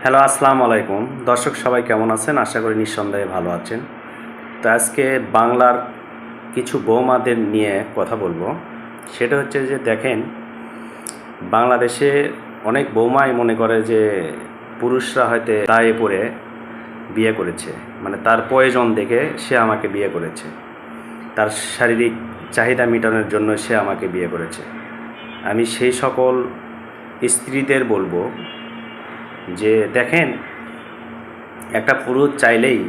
Hello, আসসালামু আলাইকুম। দর্শক সবাই কেমন আছেন? আশা করি নিঃসন্দেহে ভালো আছেন। তো আজকে বাংলার কিছু বৌমাদের নিয়ে কথা বলবো। সেটা হচ্ছে যে দেখেন, বাংলাদেশে অনেক বৌমাই মনে করে যে পুরুষরা হয়তো দায়ে পড়ে বিয়ে করেছে, মানে তার প্রয়োজন দেখে সে আমাকে বিয়ে করেছে, তার শারীরিক চাহিদা মেটানোর জন্য সে আমাকে বিয়ে করেছে। আমি সেই সকল স্ত্রীদের বলবো যে দেখেন, একটা পুরুষ চাইলেই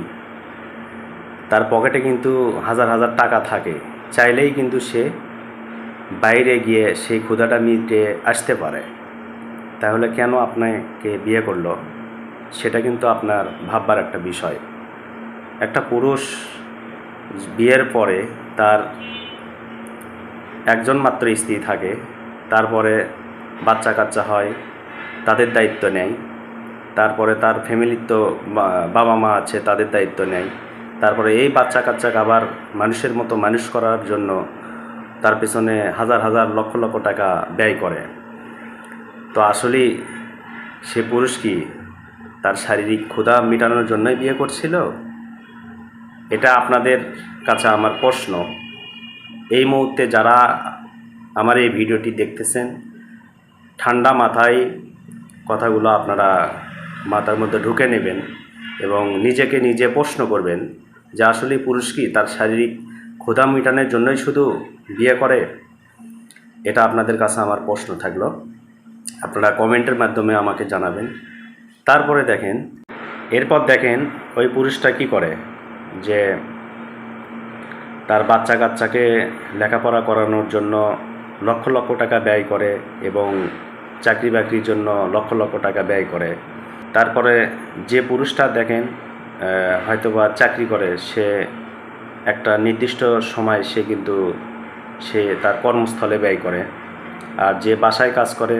তার পকেটে কিন্তু হাজার হাজার টাকা থাকে, চাইলেই কিন্তু সে বাইরে গিয়ে সেই ক্ষুধাটা মিটে আসতে পারে। তাহলে কেন আপনাকে বিয়ে করলো, সেটা কিন্তু আপনার ভাববার একটা বিষয়। একটা পুরুষ বিয়ের পরে তার একজন মাত্র স্ত্রী থাকে, তারপরে বাচ্চা কাচ্চা হয়, তাদের দায়িত্ব নেয়, তারপরে তার ফ্যামিলির তো বাবা মা আছে, তাদের দায়িত্ব নেয়, তারপরে এই বাচ্চা কাচ্চাকে আবার মানুষের মতো মানুষ করার জন্য তার পেছনে হাজার হাজার লক্ষ লক্ষ টাকা ব্যয় করে। তো আসলেই সে পুরুষ কি তার শারীরিক ক্ষুধা মেটানোর জন্যই বিয়ে করছিল? এটা আপনাদের কাছে আমার প্রশ্ন। এই মুহূর্তে যারা আমার এই ভিডিওটি দেখতেছেন, ঠান্ডা মাথায় কথাগুলো আপনারা মাথার মধ্যে ঢুকে নেবেন এবং নিজেকে নিজে প্রশ্ন করবেন যে আসলে পুরুষ কি তার শারীরিক ক্ষুধা মেটানোর জন্যই শুধু বিয়ে করে? এটা আপনাদের কাছে আমার প্রশ্ন থাকলো, আপনারা কমেন্টের মাধ্যমে আমাকে জানাবেন। তারপরে দেখেন, এরপর দেখেন ওই পুরুষটা কি করে, যে তার বাচ্চা কাচ্চাকে লেখাপড়া করানোর জন্য লক্ষ লক্ষ টাকা ব্যয় করে এবং চাকরি বাকরির জন্য লক্ষ লক্ষ টাকা ব্যয় করে। তারপরে যে পুরুষটা দেখেন হয়তোবা চাকরি করে, সে একটা নির্দিষ্ট সময় সে তার কর্মস্থলে ব্যয় করে। আর যে বাসায় কাজ করে,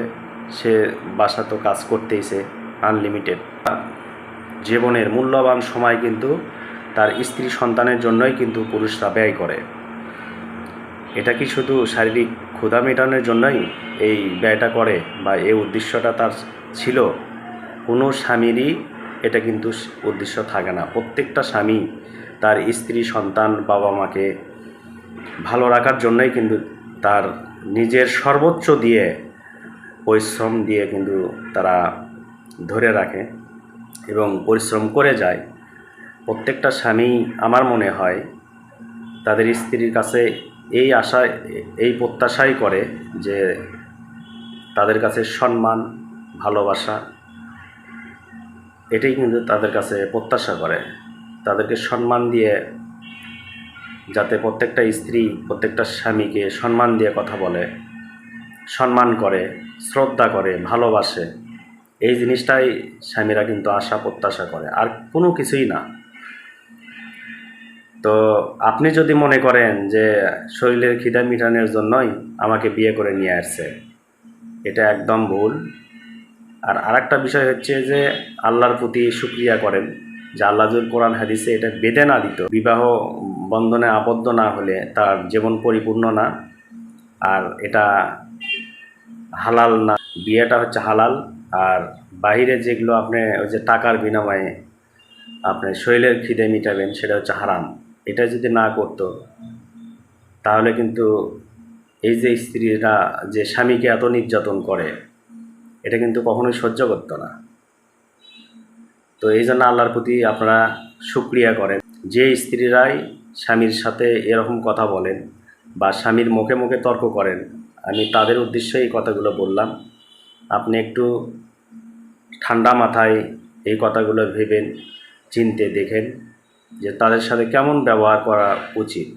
সে বাসা তো কাজ করতেইছে আনলিমিটেড। জীবনের মূল্যবান সময় কিন্তু তার স্ত্রী সন্তানের জন্যই কিন্তু পুরুষরা ব্যয় করে। এটা কি শুধু শারীরিক ক্ষুধা মেটানোর জন্যই এই ব্যয়টা করে বা এই উদ্দেশ্যটা তার ছিল? কোনো স্বামীরই এটা কিন্তু উদ্দেশ্য থাকে না। প্রত্যেকটা স্বামী তার স্ত্রী সন্তান বাবা মাকে ভালো রাখার জন্যই কিন্তু তার নিজের সর্বোচ্চ দিয়ে পরিশ্রম দিয়ে কিন্তু তারা ধরে রাখে এবং পরিশ্রম করে যায়। প্রত্যেকটা স্বামী আমার মনে হয় তাদের স্ত্রীর কাছে এই আশায় এই প্রত্যাশাই করে যে তাদের কাছে সম্মান ভালোবাসা, এটাই কিন্তু তাদের কাছে প্রত্যাশা করে। তাদেরকে সম্মান দিয়ে যাতে প্রত্যেকটা স্ত্রী প্রত্যেকটা স্বামীকে সম্মান দিয়ে কথা বলে, সম্মান করে, শ্রদ্ধা করে, ভালোবাসে, এই জিনিসটাই স্বামীরা কিন্তু আশা প্রত্যাশা করে, আর কোনো কিছুই না। তো আপনি যদি মনে করেন যে শরীরের খিদা মিটানোর জন্যই আমাকে বিয়ে করে নিয়ে আসছে, এটা একদম ভুল। আর আরেকটা বিষয় হচ্ছে যে আল্লাহর প্রতি শুকরিয়া করেন যে আল্লাহ যদি কোরআন হাদিসে এটা বেঁধে না দিত, বিবাহ বন্ধনে আবদ্ধ না হলে তার জীবন পরিপূর্ণ না। আর এটা হালাল না, বিয়েটা হচ্ছে হালাল। আর বাহিরে যেগুলো আপনি ওই যে টাকার বিনিময়ে আপনি শরীরের খিদে মিটাবেন, সেটা হচ্ছে হারাম। এটা যদি না করতো তাহলে কিন্তু এই যে স্ত্রীরা যে স্বামীকে এত নির্যাতন করে, এটা কিন্তু কখনোই সহ্য করতো না। তো এই জন্য আল্লাহর প্রতি আপনারা শুকরিয়া করেন। যে স্ত্রীরাই স্বামীর সাথে এরকম কথা বলেন বা স্বামীর মুখে মুখে তর্ক করেন, আমি তাদের উদ্দেশ্যে এই কথাগুলো বললাম। আপনি একটু ঠান্ডা মাথায় এই কথাগুলো ভেবেন, চিনতে দেখেন যে তাদের সাথে কেমন ব্যবহার করা উচিত।